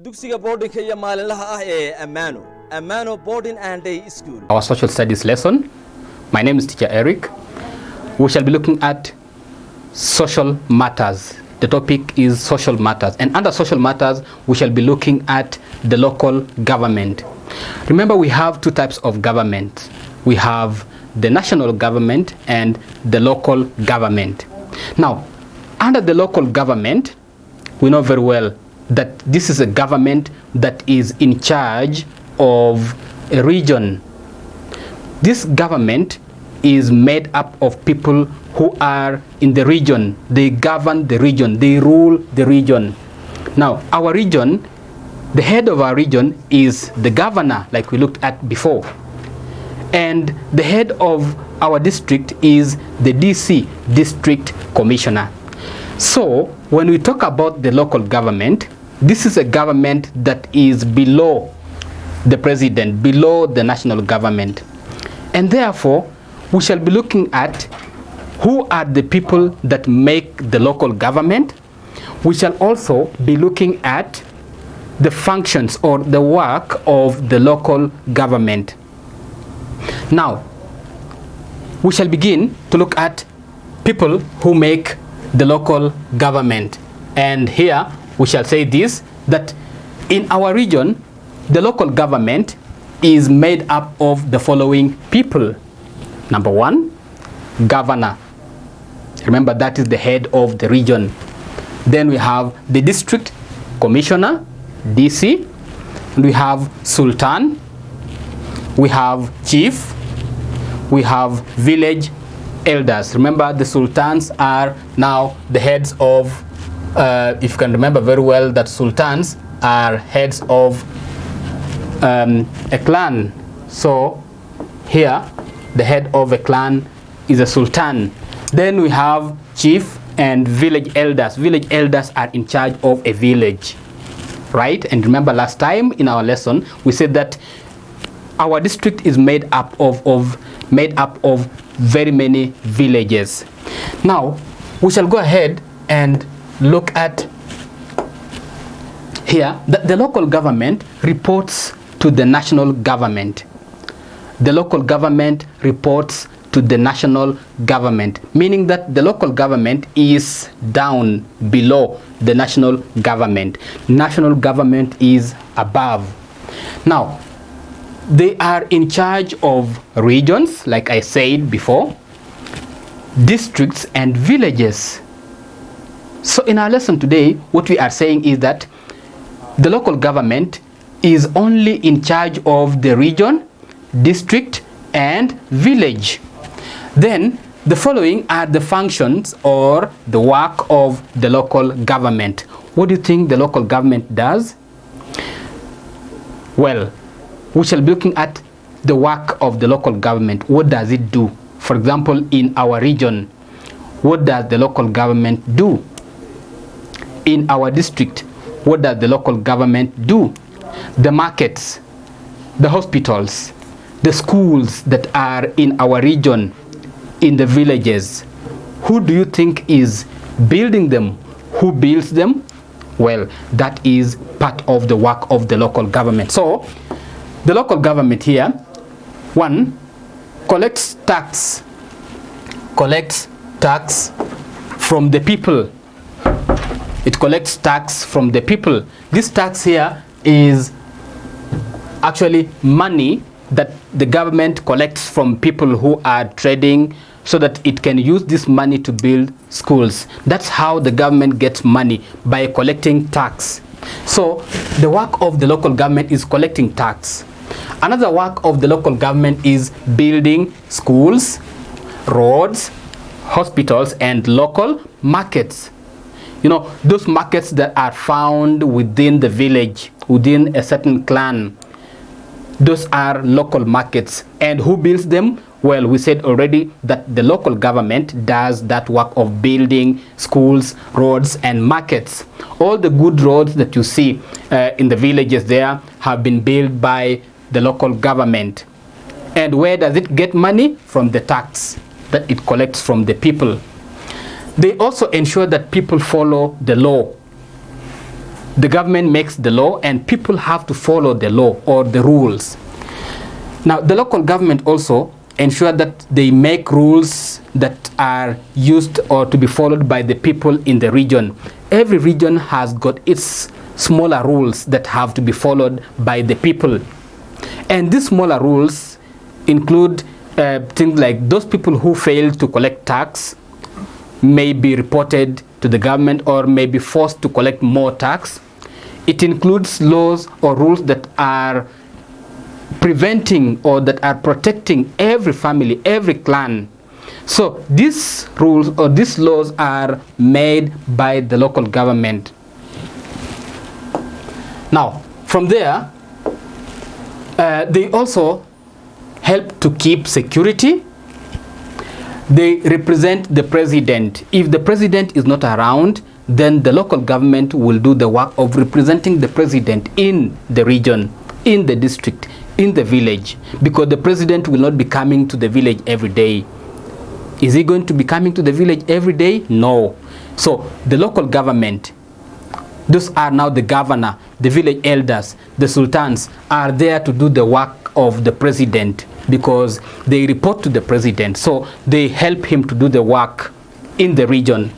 dugsiga boardingka iyo maalinlaha ah ee Amano Boarding and Day School. Our social studies lesson. My name is Teacher Eric. We shall be looking at social matters. The topic is social matters, and under social matters we shall be looking at the local government. Remember, we have two types of government. We have the national government and the local government. Now, under the local government, we know very well that this is a government that is in charge of a region. This government is made up of people who are in the region. They govern the region, they rule the region. Now, our region, the head of our region is the governor, like we looked at before. And the head of our district is the DC, District Commissioner. So, when we talk about the local government, this is a government that is below the president, below the national government. And therefore, we shall be looking at who are the people that make the local government. We shall also be looking at the functions or the work of the local government. Now, we shall begin to look at people who make the local government. And here we shall say this, that in our region, the local government is made up of the following people. Number one, governor. Remember, that is the head of the region. Then we have the district commissioner, DC. We have sultan. We have chief. We have village elders. Remember, the sultans are now the heads of, if you can remember very well, that sultans are heads of a clan. So here, the head of a clan is a sultan. Then we have chief and village elders. Village elders are in charge of a village, right? And remember, last time in our lesson we said that our district is made up of very many villages. Now we shall go ahead and look at here that the local government reports to the national government. The local government reports to the national government, meaning that the local government is down below the national government. National government is above. Now, they are in charge of regions, like I said before, districts and villages. So in our lesson today, what we are saying is that the local government is only in charge of the region, district and village. Then the following are the functions or the work of the local government. What do you think the local government does? Well, we shall be looking at the work of the local government. What does it do? For example, in our region, what does the local government do? In our district, what does the local government do? The markets, the hospitals, the schools that are in our region, in the villages, who do you think is building them? Who builds them? Well, that is part of the work of the local government. So the local government here, one, collects tax from the people. It collects tax from the people. This tax here is actually money that the government collects from people who are trading, so that it can use this money to build schools. That's how the government gets money, by collecting tax. So the work of the local government is collecting tax. Another work of the local government is building schools, roads, hospitals and local markets. You know, those markets that are found within the village, within a certain clan. Those are local markets. And who builds them? Well, we said already that the local government does that work of building schools, roads and markets. All the good roads that you see in the villages there have been built by the local government. And where does it get money? From the tax that it collects from the people. They also ensure that people follow the law. The government makes the law and people have to follow the law or the rules. Now, the local government also ensure that they make rules that are used or to be followed by the people in the region. Every region has got its smaller rules that have to be followed by the people. And these smaller rules include things like those people who fail to collect tax may be reported to the government or may be forced to collect more tax. It includes laws or rules that are preventing or that are protecting every family, every clan. So these rules or these laws are made by the local government. Now, from there, they also help to keep security. They represent the president. If the president is not around, then the local government will do the work of representing the president in the region, in the district, in the village, because the president will not be coming to the village every day. Is he going to be coming to the village every day? No. So the local government, those are now the governor, the village elders, the sultans are there to do the work of the president because they report to the president. So they help him to do the work in the region.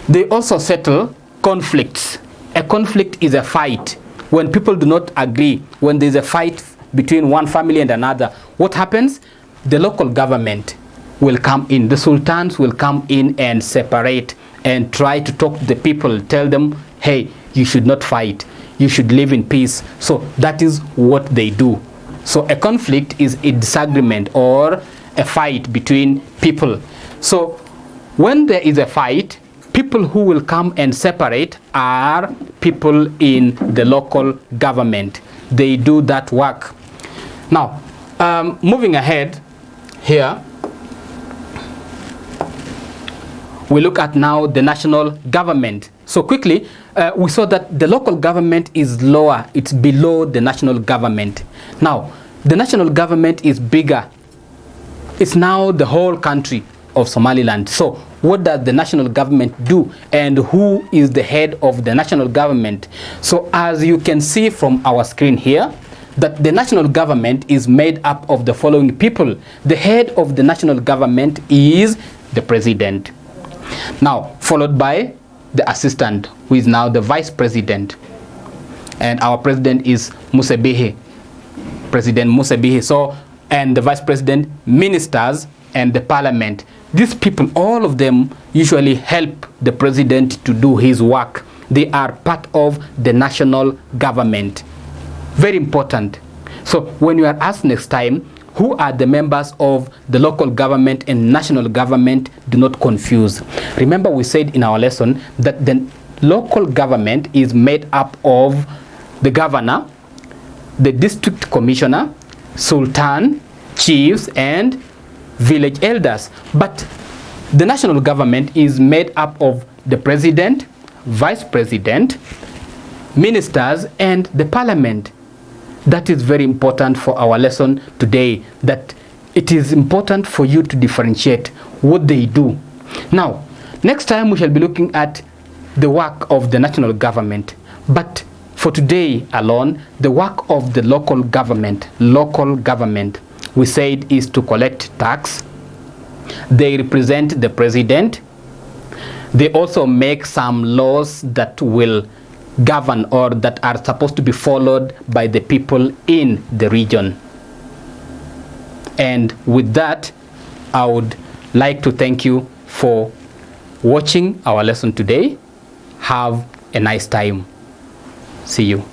They also settle conflicts. A conflict is a fight. When people do not agree, when there's a fight between one family and another, what happens? The local government will come in. The sultans will come in and separate and try to talk to the people, tell them, hey, you should not fight. You should live in peace. So that is what they do. So a conflict is a disagreement or a fight between people. So when there is a fight, people who will come and separate are people in the local government. They do that work. Now, moving ahead here, we look at now the national government. So quickly, we saw that the local government is lower. It's below the national government. Now, the national government is bigger. It's now the whole country of Somaliland. So what does the national government do and who is the head of the national government? So as you can see from our screen here, that the national government is made up of the following people. The head of the national government is the president. Now, followed by the assistant, who is now the vice president. And our president is Musa Bihi, President Musa Bihi. So, and the vice president, ministers, and the parliament. These people, all of them usually help the president to do his work. They are part of the national government. Very important. So when you are asked next time, who are the members of the local government and national government, do not confuse. Remember, we said in our lesson that the local government is made up of the governor, the district commissioner, sultan, chiefs, and village elders. But the national government is made up of the president, vice president, ministers, and the parliament. That is very important for our lesson today, that it is important for you to differentiate what they do. Now, next time we shall be looking at the work of the national government. But for today alone, the work of the local government, we said, is to collect tax. They represent the president. They also make some laws that will govern or that are supposed to be followed by the people in the region. And with that, I would like to thank you for watching our lesson today. Have a nice time. See you.